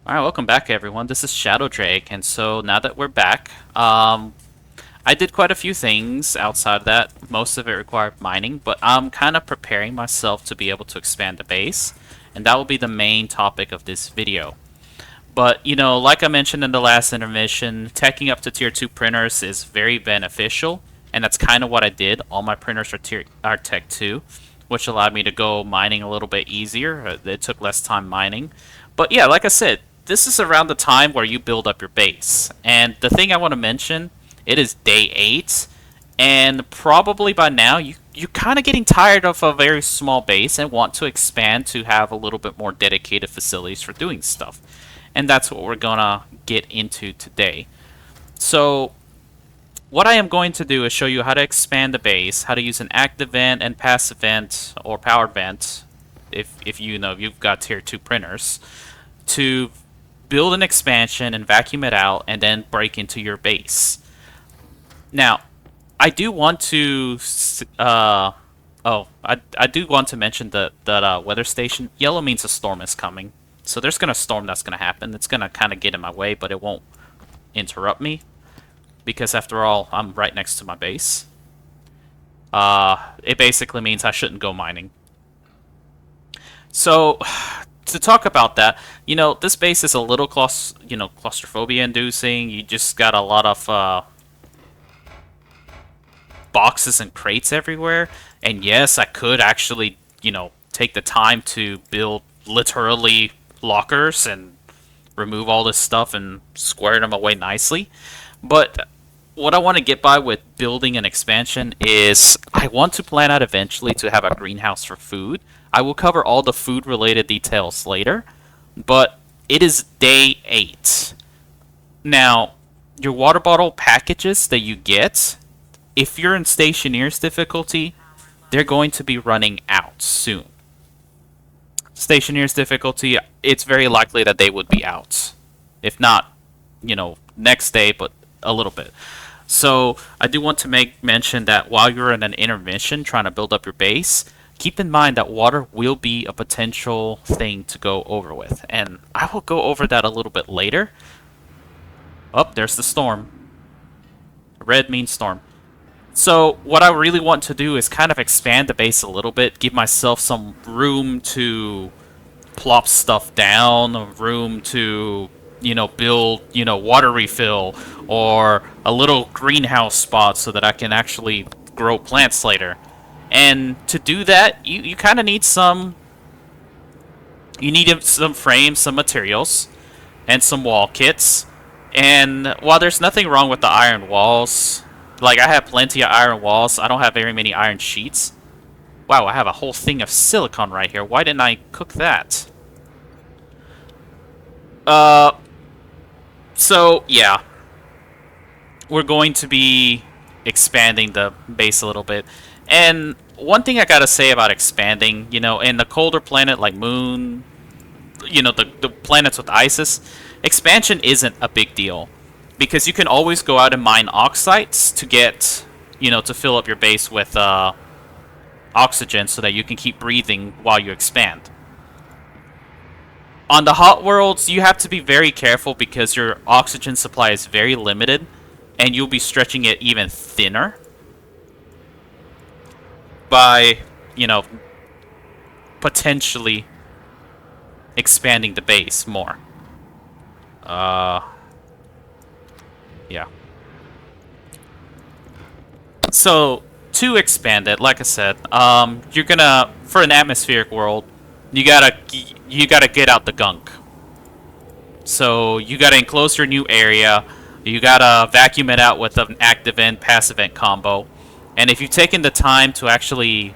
Alright, welcome back everyone. This is Shadow Drake, and so now that we're back, I did quite a few things outside of that. Most of it required mining, but I'm kind of preparing myself to be able to expand the base, and that will be the main topic of this video. But, like I mentioned in the last intermission, teching up to tier 2 printers is very beneficial, and that's kind of what I did. All my printers are tech 2, which allowed me to go mining a little bit easier. It took less time mining. But yeah, like I said, this is around the time where you build up your base. And the thing I want to mention, it is day 8, and probably by now you're kind of getting tired of a very small base and want to expand to have a little bit more dedicated facilities for doing stuff. And that's what we're gonna get into today. So what I am going to do is show you how to expand the base, how to use an active vent and passive vent or powered vent, if you've got tier 2 printers, to build an expansion and vacuum it out and then break into your base. Now, I do want to I do want to mention that weather station. Yellow means a storm is coming. So there's going to storm that's going to happen. It's going to kind of get in my way, but it won't interrupt me. Because after all, I'm right next to my base. It basically means I shouldn't go mining. So, to talk about that, this base is a little claustrophobia inducing. You just got a lot of boxes and crates everywhere. And yes, I could actually, take the time to build literally lockers and remove all this stuff and square them away nicely. But what I want to get by with building an expansion is I want to plan out eventually to have a greenhouse for food. I will cover all the food related details later, but it is day 8. Now, your water bottle packages that you get, if you're in Stationeers difficulty, they're going to be running out soon. Stationeers difficulty, it's very likely that they would be out. If not, next day, but a little bit. So I do want to make mention that while you're in an intermission trying to build up your base, keep in mind that water will be a potential thing to go over with. And I will go over that a little bit later. Oh, there's the storm. Red means storm. So what I really want to do is kind of expand the base a little bit, give myself some room to plop stuff down, room to, build, water refill, or a little greenhouse spot so that I can actually grow plants later. And to do that, you kind of need some frames, some materials, and some wall kits. And while there's nothing wrong with the iron walls, like, I have plenty of iron walls. I don't have very many iron sheets. Wow, I have a whole thing of silicon right here. Why didn't I cook that? So, yeah. We're going to be expanding the base a little bit. And one thing I gotta say about expanding, in the colder planet like Moon, the planets with Isis, expansion isn't a big deal. Because you can always go out and mine oxides to get, to fill up your base with oxygen so that you can keep breathing while you expand. On the hot worlds, you have to be very careful because your oxygen supply is very limited, and you'll be stretching it even thinner by, potentially expanding the base more. Yeah. So, to expand it, like I said, you're gonna, for an atmospheric world, you gotta get out the gunk. So, you gotta enclose your new area, you gotta vacuum it out with an active vent, passive vent combo. And if you've taken the time to actually,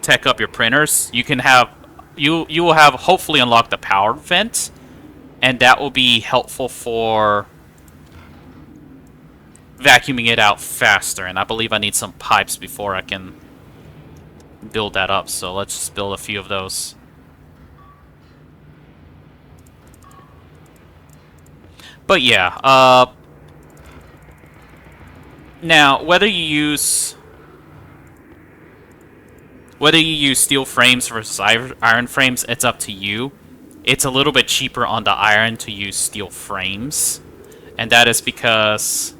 tech up your printers, you can have, you will have hopefully unlocked the power vent, and that will be helpful for vacuuming it out faster. And I believe I need some pipes before I can build that up, so let's just build a few of those. But yeah, now whether you use steel frames versus iron frames, it's up to you. it's a little bit cheaper on the iron to use steel frames. And that is because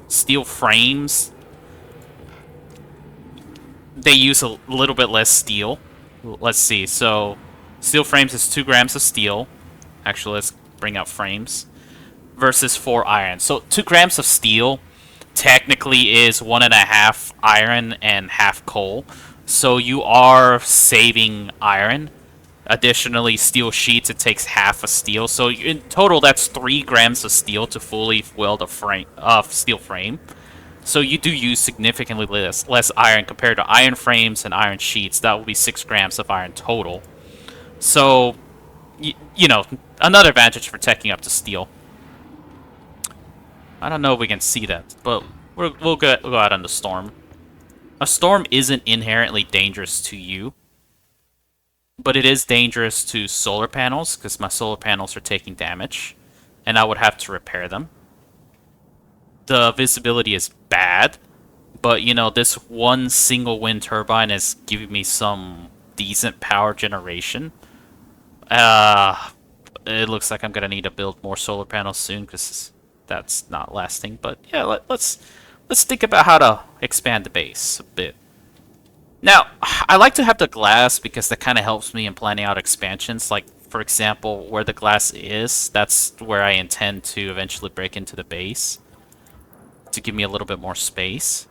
steel frames, they use a little bit less steel. Let's see. So steel frames is 2 grams of steel. Actually, let's bring out frames. Versus 4 iron. So 2 grams of steel technically is 1.5 iron and half coal. So you are saving iron. Additionally, steel sheets, it takes half a steel. So in total, that's 3 grams of steel to fully weld a frame, steel frame. So you do use significantly less iron compared to iron frames and iron sheets. That will be 6 grams of iron total. So, you know, another advantage for teching up to steel. I don't know if we can see that, but we'll go out on the storm. A storm isn't inherently dangerous to you, but it is dangerous to solar panels because my solar panels are taking damage, and I would have to repair them. The visibility is bad, but you know, this one single wind turbine is giving me some decent power generation. Uh, it looks like I'm gonna need to build more solar panels soon because that's not lasting. But yeah, let's think about how to expand the base a bit. Now, I like to have the glass because that kind of helps me in planning out expansions. Like, for example, where the glass is, that's where I intend to eventually break into the base to give me a little bit more space.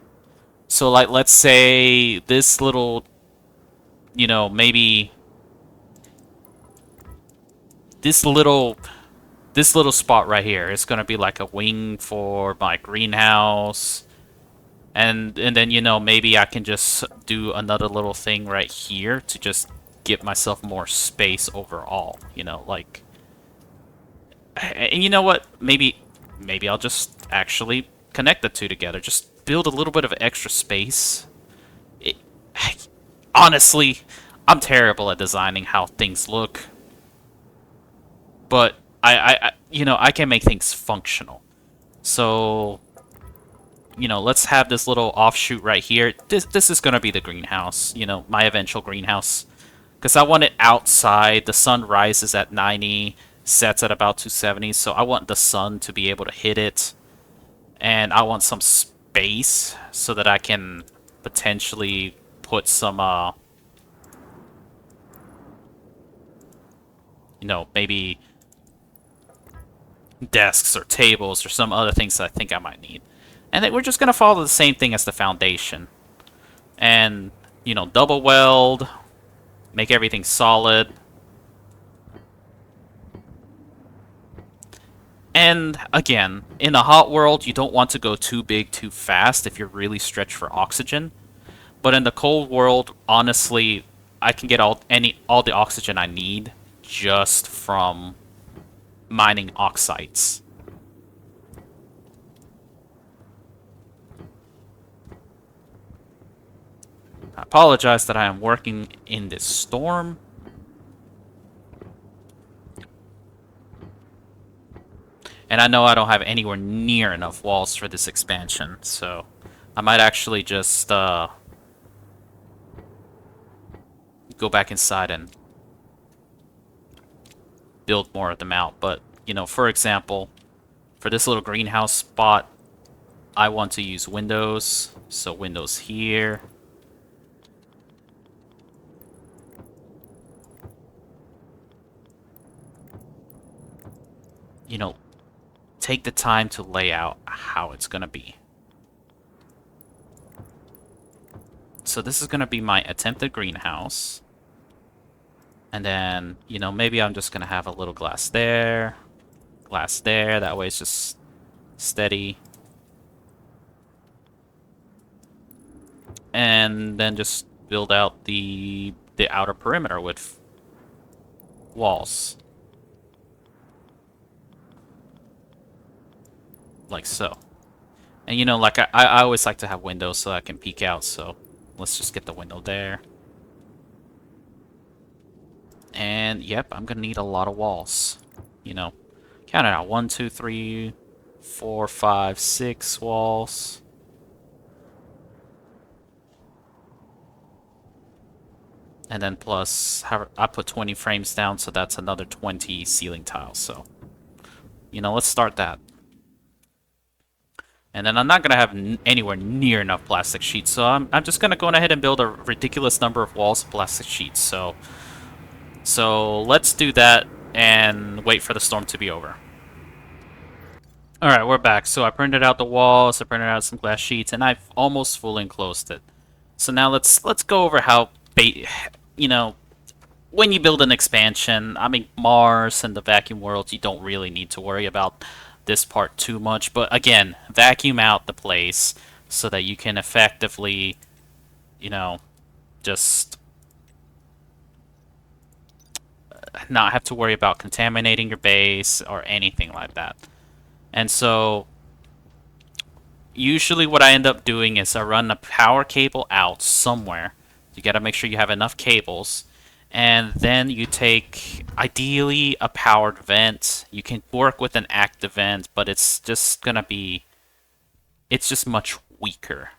So, like, let's say this little, you know, maybe this little this little spot right here is going to be like a wing for my greenhouse. And then, you know, maybe I can just do another little thing right here to just give myself more space overall, you know, like... And you know what? Maybe I'll just actually connect the two together. Just build a little bit of extra space. It, honestly, I'm terrible at designing how things look. But you know, I can make things functional. So, you know, let's have this little offshoot right here. This is gonna be the greenhouse, you know, my eventual greenhouse. Because I want it outside. The sun rises at 90, sets at about 270, so I want the sun to be able to hit it. And I want some space so that I can potentially put some, you know, maybe desks or tables or some other things that I think I might need. And then we're just going to follow the same thing as the foundation. And, you know, double weld, make everything solid. And, again, in a hot world, you don't want to go too big too fast if you're really stretched for oxygen. But in the cold world, honestly, I can get all the oxygen I need just from mining oxides. I apologize that I am working in this storm. And I know I don't have anywhere near enough walls for this expansion, so I might actually just go back inside and build more of them out. But, you know, for example, for this little greenhouse spot, I want to use windows. So windows here. You know, take the time to lay out how it's going to be. So this is going to be my attempted greenhouse. And then, you know, maybe I'm just going to have a little glass there. Glass there. That way it's just steady. And then just build out the outer perimeter with walls. Like so. And you know, like I always like to have windows so I can peek out, so let's just get the window there. And yep, I'm gonna need a lot of walls. You know, count it out. 1, 2, 3, 4, 5, 6 walls. And then plus, I put 20 frames down, so that's another 20 ceiling tiles. So, let's start that. And then I'm not going to have anywhere near enough plastic sheets, so I'm just going to go ahead and build a ridiculous number of walls of plastic sheets. So let's do that and wait for the storm to be over. Alright, we're back. So I printed out the walls, I printed out some glass sheets, and I've almost fully enclosed it. So now let's go over how, when you build an expansion, I mean, Mars and the vacuum worlds, you don't really need to worry about this part too much. But again, vacuum out the place so that you can effectively, just not have to worry about contaminating your base or anything like that. And so usually what I end up doing is I run a power cable out somewhere. You got to make sure you have enough cables. And then you take, ideally, a powered vent. You can work with an active vent, but it's just going to be, it's just much weaker.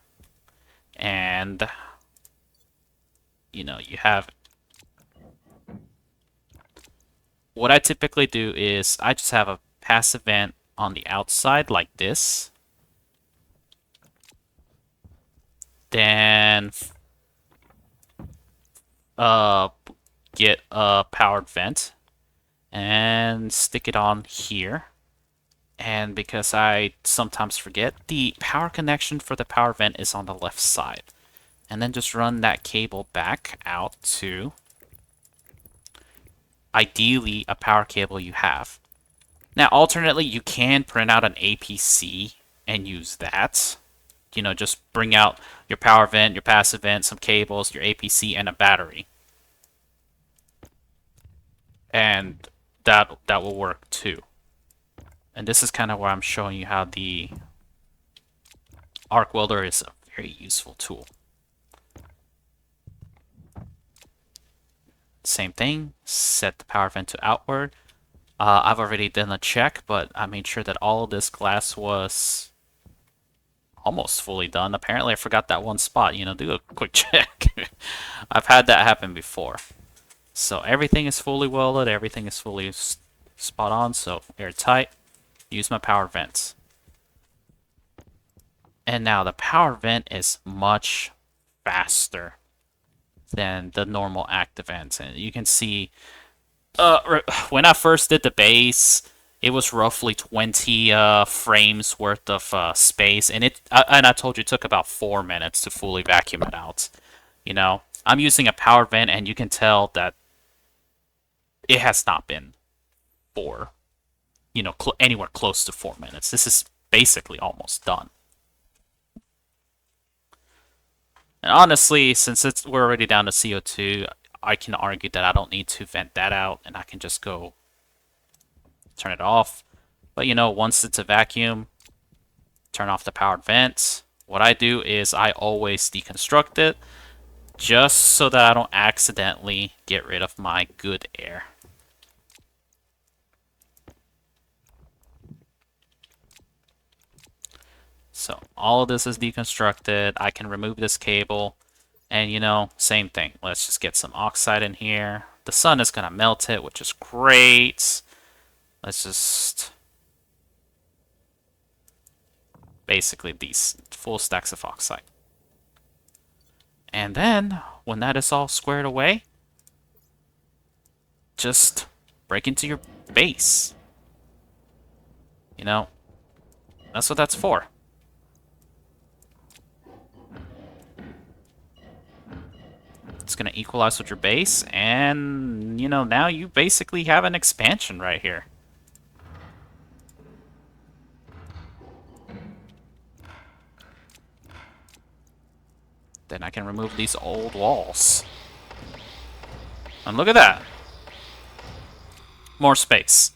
And, you have, what I typically do is I just have a passive vent on the outside like this. Then get a powered vent and stick it on here. And because I sometimes forget, the power connection for the power vent is on the left side. And then just run that cable back out to, ideally, a power cable you have. Now, alternately, you can print out an APC and use that. Just bring out your power vent, your passive vent, some cables, your APC, and a battery. And that will work too. And this is kind of where I'm showing you how the arc welder is a very useful tool. Same thing, set the power vent to outward. I've already done a check, but I made sure that all of this glass was almost fully done. Apparently I forgot that one spot, do a quick check. I've had that happen before. So everything is fully welded, everything is fully spot on, so airtight. Use my power vents. And now the power vent is much faster than the normal active vents. And you can see, when I first did the base, it was roughly 20 frames worth of space, and I told you it took about 4 minutes to fully vacuum it out. I'm using a power vent, and you can tell that it has not been anywhere close to 4 minutes. This is basically almost done. And honestly, since we're already down to CO2, I can argue that I don't need to vent that out, and I can just go turn it off. But once it's a vacuum, turn off the powered vents. What I do is I always deconstruct it, just so that I don't accidentally get rid of my good air. So all of this is deconstructed. I can remove this cable. And, same thing. Let's just get some oxide in here. The sun is going to melt it, which is great. Let's just... basically these full stacks of oxide. And then, when that is all squared away, just break into your base. That's what that's for. It's going to equalize with your base, and, now you basically have an expansion right here. Then I can remove these old walls. And look at that. More space.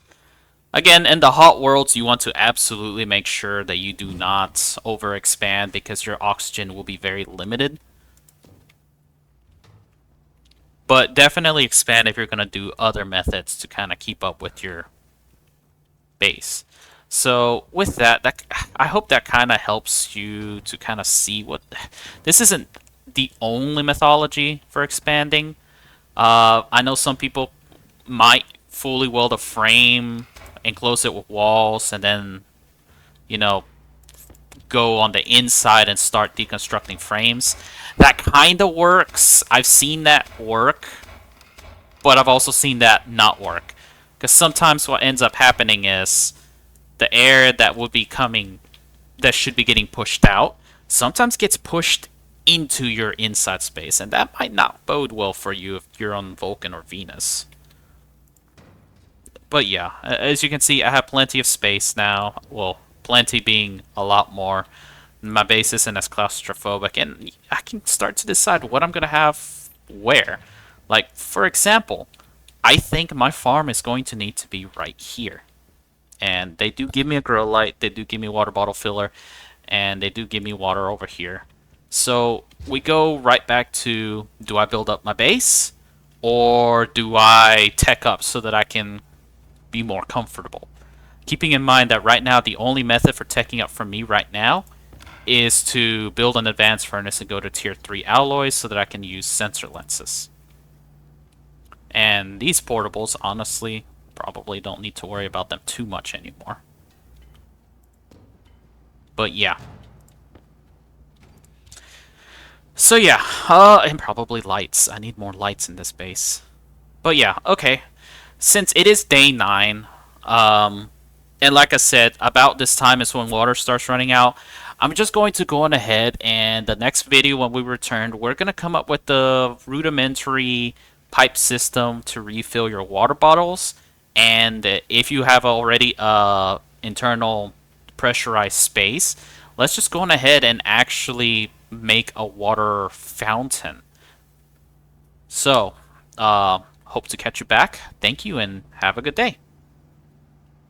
Again, in the hot worlds, you want to absolutely make sure that you do not overexpand because your oxygen will be very limited. But definitely expand if you're going to do other methods to kind of keep up with your base. So with that, I hope that kind of helps you to kind of see what... This isn't the only methodology for expanding, I know some people might fully weld a frame, enclose it with walls, and then, you know, go on the inside and start deconstructing frames. That kind of works. I've seen that work, but I've also seen that not work. Because sometimes what ends up happening is the air that would be coming, that should be getting pushed out, sometimes gets pushed into your inside space, and that might not bode well for you if you're on Vulcan or Venus. But yeah, as you can see, I have plenty of space now. Well, plenty being a lot more. My base isn't as claustrophobic, and I can start to decide what I'm going to have where. Like, for example, I think my farm is going to need to be right here. And they do give me a grow light, they do give me water bottle filler, and they do give me water over here. So we go right back to, do I build up my base, or do I tech up so that I can be more comfortable? Keeping in mind that right now the only method for teching up for me right now is to build an advanced furnace and go to tier 3 alloys so that I can use sensor lenses. And these portables, honestly, probably don't need to worry about them too much anymore. But yeah. So yeah, and probably lights. I need more lights in this base. But yeah, okay. Since it is day 9, and like I said, about this time is when water starts running out, I'm just going to go on ahead, and the next video when we return, we're going to come up with the rudimentary pipe system to refill your water bottles. And if you have already internal pressurized space, let's just go on ahead and actually make a water fountain. So, hope to catch you back. Thank you and have a good day.